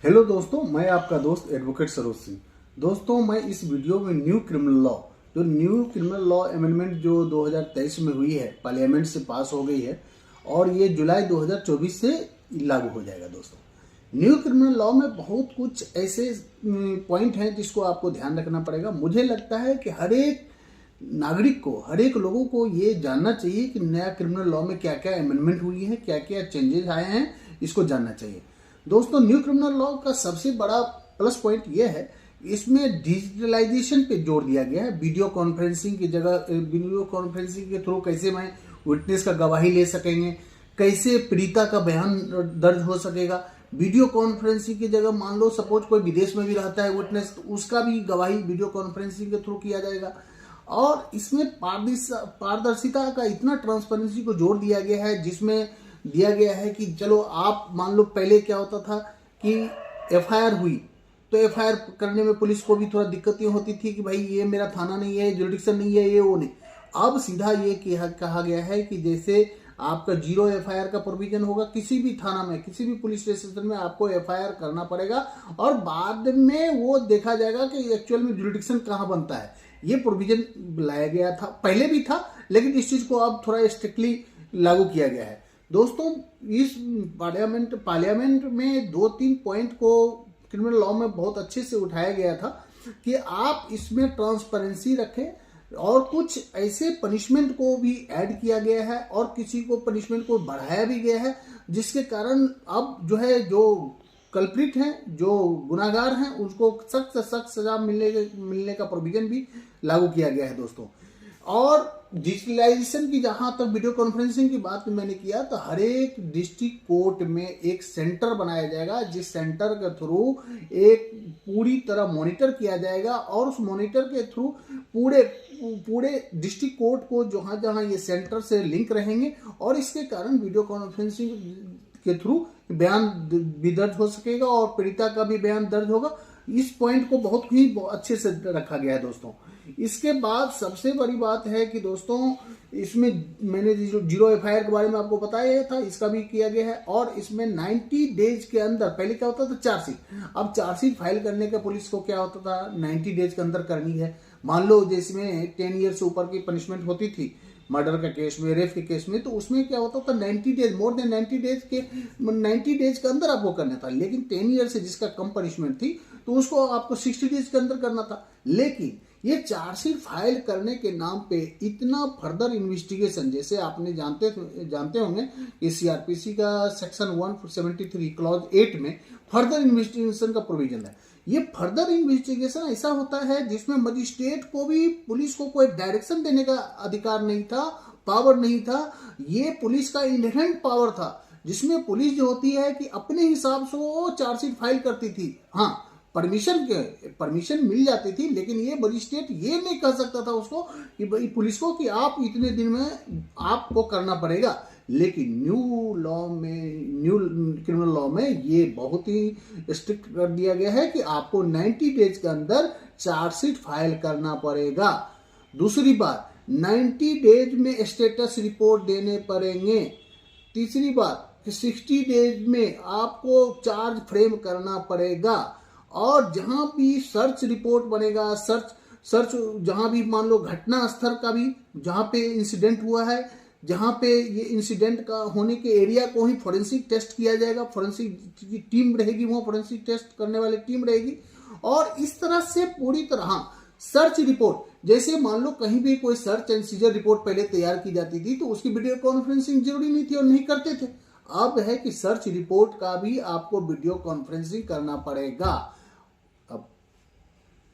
Hello दोस्तों, मैं आपका दोस्त एडवोकेट सरोज सिंह। दोस्तों, मैं इस वीडियो में न्यू क्रिमिनल लॉ अमेंडमेंट जो 2023 में हुई है, पार्लियामेंट से पास हो गई है और ये जुलाई 2024 से लागू हो जाएगा। दोस्तों, न्यू क्रिमिनल लॉ में बहुत कुछ ऐसे पॉइंट हैं जिसको आपको ध्यान रखना पड़ेगा। मुझे लगता है कि हर एक नागरिक को, हर एक लोगों को ये जानना चाहिए कि नया क्रिमिनल लॉ में क्या क्या अमेंडमेंट हुई है, क्या क्या चेंजेस आए हैं, इसको जानना चाहिए। दोस्तों, न्यू क्रिमिनल लॉ का सबसे बड़ा प्लस पॉइंट यह है, इसमें डिजिटलाइजेशन पे जोर दिया गया है। वीडियो कॉन्फ्रेंसिंग की जगह वीडियो कॉन्फ्रेंसिंग के थ्रू कैसे मैं विटनेस का गवाही ले सकेंगे, कैसे पीड़िता का बयान दर्ज हो सकेगा। वीडियो कॉन्फ्रेंसिंग की जगह मान लो सपोज कोई विदेश में भी रहता है विटनेस, तो उसका भी गवाही वीडियो कॉन्फ्रेंसिंग के थ्रू किया जाएगा। और इसमें पारदर्शिता का इतना ट्रांसपेरेंसी को जोड़ दिया गया है, जिसमें दिया गया है कि चलो आप मान लो पहले क्या होता था कि एफआईआर हुई तो एफआईआर करने में पुलिस को भी थोड़ा दिक्कतें होती थी कि भाई ये मेरा थाना नहीं है, जुरिडिक्शन नहीं है, ये वो नहीं। अब सीधा ये कहा गया है कि जैसे आपका 0 एफआईआर का प्रोविजन होगा, किसी भी थाना में, किसी भी पुलिस स्टेशन में आपको एफआईआर करना पड़ेगा और बाद में वो देखा जाएगा कि एक्चुअल में जुरिडिक्शन कहाँ बनता है। ये प्रोविजन लाया गया था, पहले भी था, लेकिन इस चीज को अब थोड़ा स्ट्रिक्टली लागू किया गया है। दोस्तों, इस पार्लियामेंट में 2-3 पॉइंट को क्रिमिनल लॉ में बहुत अच्छे से उठाया गया था कि आप इसमें ट्रांसपेरेंसी रखें और कुछ ऐसे पनिशमेंट को भी ऐड किया गया है और किसी को पनिशमेंट को बढ़ाया भी गया है, जिसके कारण अब जो कल्प्रिट हैं, जो गुनाहगार हैं, उसको सख्त से सख्त सजा मिलने का प्रोविजन भी लागू किया गया है। दोस्तों, और डिजिटलाइजेशन की जहां तक वीडियो कॉन्फ्रेंसिंग की बात मैंने किया, तो हर एक डिस्ट्रिक्ट कोर्ट में एक सेंटर बनाया जाएगा, जिस सेंटर के थ्रू एक पूरी तरह मॉनिटर किया जाएगा और उस मॉनिटर के थ्रू पूरे डिस्ट्रिक्ट कोर्ट को जहां जहां ये सेंटर से लिंक रहेंगे और इसके कारण वीडियो कॉन्फ्रेंसिंग के थ्रू बयान भी दर्ज हो सकेगा और पीड़िता का भी बयान दर्ज होगा। इस पॉइंट को बहुत ही अच्छे से रखा गया है। दोस्तों, इसके बाद सबसे बड़ी बात है कि दोस्तों, इसमें मैंने जो 0 एफआईआर के बारे में आपको बताया था, इसका भी किया गया है। और इसमें 90 डेज के अंदर, पहले क्या होता था चार्जशीट, अब चार्जशीट फाइल करने का पुलिस को क्या होता था 90 डेज के अंदर करनी है। मान लो जिसमें 10 ईयर से ऊपर की पनिशमेंट होती थी मर्डर का केस में, रेप के केस में, तो उसमें क्या होता था 90 डेज, मोर देन 90 डेज के अंदर आपको करना था। लेकिन 10 ईयर से जिसका कम पनिशमेंट थी तो उसको आपको 60 डेज के अंदर करना था। लेकिन ये चार्जशीट फाइल करने के नाम पे इतना फर्दर इन्वेस्टिगेशन, जैसे आपने जानते होंगे कि सीआरपीसी का सेक्शन 173 क्लॉज 8 में फर्दर इन्वेस्टिगेशन का प्रोविजन है। ये फर्दर इन्वेस्टिगेशन ऐसा होता है जिसमें मजिस्ट्रेट को भी पुलिस को कोई डायरेक्शन देने का अधिकार नहीं था, पावर नहीं था। ये पुलिस का इनहेरेंट पावर था, जिसमें पुलिस जो होती है कि अपने हिसाब से वो चार्जशीट फाइल करती थी। हाँ, परमिशन मिल जाती थी, लेकिन ये मजिस्ट्रेट ये नहीं कह सकता था उसको कि भाई पुलिस को कि आप इतने दिन में आपको करना पड़ेगा। लेकिन न्यू क्रिमिनल लॉ में ये बहुत ही स्ट्रिक्ट कर दिया गया है कि आपको 90 डेज के अंदर चार्जशीट फाइल करना पड़ेगा। दूसरी बात, 90 डेज में स्टेटस रिपोर्ट देने पड़ेंगे। तीसरी बात, 60 डेज में आपको चार्ज फ्रेम करना पड़ेगा। और जहां भी सर्च रिपोर्ट बनेगा, सर्च जहां भी मान लो घटना स्थल का भी, जहां पे इंसिडेंट हुआ है, जहां पे ये इंसिडेंट का होने के एरिया को ही फोरेंसिक टेस्ट किया जाएगा। फोरेंसिक की टीम रहेगी, वहां फोरेंसिक टेस्ट करने वाली टीम रहेगी। और इस तरह से पूरी तरह सर्च रिपोर्ट, जैसे मान लो कहीं भी कोई सर्च एंड सीजर रिपोर्ट पहले तैयार की जाती थी तो उसकी वीडियो कॉन्फ्रेंसिंग जरूरी नहीं थी और नहीं करते थे। अब है कि सर्च रिपोर्ट का भी आपको वीडियो कॉन्फ्रेंसिंग करना पड़ेगा।